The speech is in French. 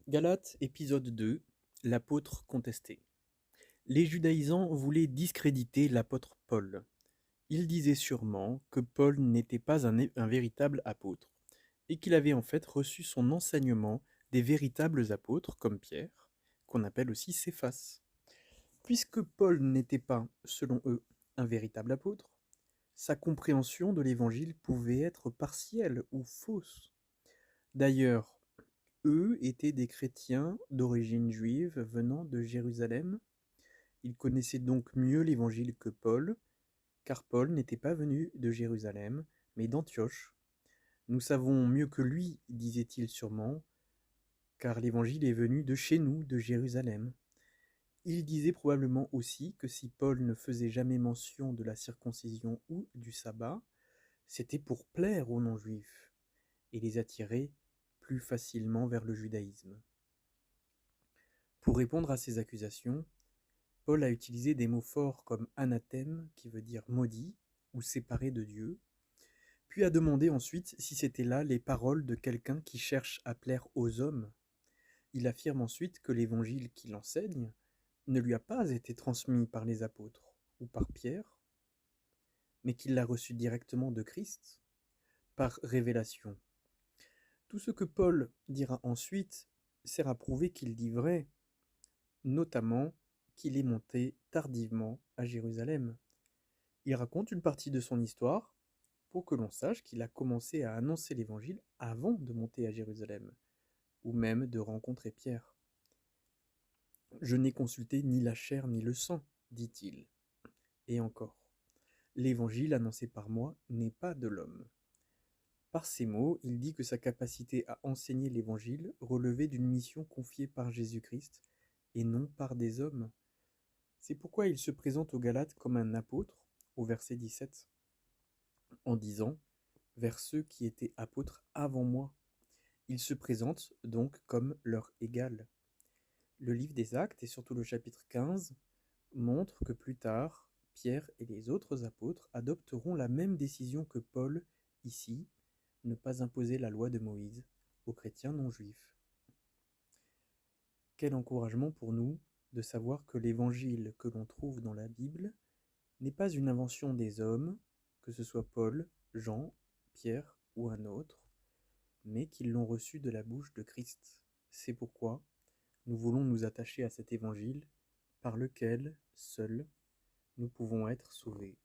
Galates, épisode 2, l'apôtre contesté. Les judaïsants voulaient discréditer l'apôtre Paul. Ils disaient sûrement que Paul n'était pas un véritable apôtre, et qu'il avait en fait reçu son enseignement des véritables apôtres comme Pierre, qu'on appelle aussi Céphas. Puisque Paul n'était pas, selon eux, un véritable apôtre, sa compréhension de l'évangile pouvait être partielle ou fausse. D'ailleurs, eux étaient des chrétiens d'origine juive venant de Jérusalem. Ils connaissaient donc mieux l'évangile que Paul, car Paul n'était pas venu de Jérusalem, mais d'Antioche. Nous savons mieux que lui, disait-il sûrement, car l'évangile est venu de chez nous, de Jérusalem. Il disait probablement aussi que si Paul ne faisait jamais mention de la circoncision ou du sabbat, c'était pour plaire aux non-juifs et les attirer plus facilement vers le judaïsme. Pour répondre à ces accusations, Paul a utilisé des mots forts comme anathème, qui veut dire maudit ou séparé de Dieu, puis a demandé ensuite si c'étaient là les paroles de quelqu'un qui cherche à plaire aux hommes. Il affirme ensuite que l'évangile qu'il enseigne ne lui a pas été transmis par les apôtres ou par Pierre, mais qu'il l'a reçu directement de Christ, par révélation. Tout ce que Paul dira ensuite sert à prouver qu'il dit vrai, notamment qu'il est monté tardivement à Jérusalem. Il raconte une partie de son histoire pour que l'on sache qu'il a commencé à annoncer l'évangile avant de monter à Jérusalem, ou même de rencontrer Pierre. Je n'ai consulté ni la chair ni le sang, dit-il. Et encore, l'évangile annoncé par moi n'est pas de l'homme. Par ces mots, il dit que sa capacité à enseigner l'évangile relevait d'une mission confiée par Jésus-Christ et non par des hommes. C'est pourquoi il se présente aux Galates comme un apôtre, au verset 17, en disant « vers ceux qui étaient apôtres avant moi ». Il se présente donc comme leur égal. Le livre des Actes, et surtout le chapitre 15, montre que plus tard, Pierre et les autres apôtres adopteront la même décision que Paul ici, ne pas imposer la loi de Moïse aux chrétiens non juifs. Quel encouragement pour nous de savoir que l'évangile que l'on trouve dans la Bible n'est pas une invention des hommes, que ce soit Paul, Jean, Pierre ou un autre, mais qu'ils l'ont reçu de la bouche de Christ. C'est pourquoi nous voulons nous attacher à cet évangile par lequel, seuls, nous pouvons être sauvés.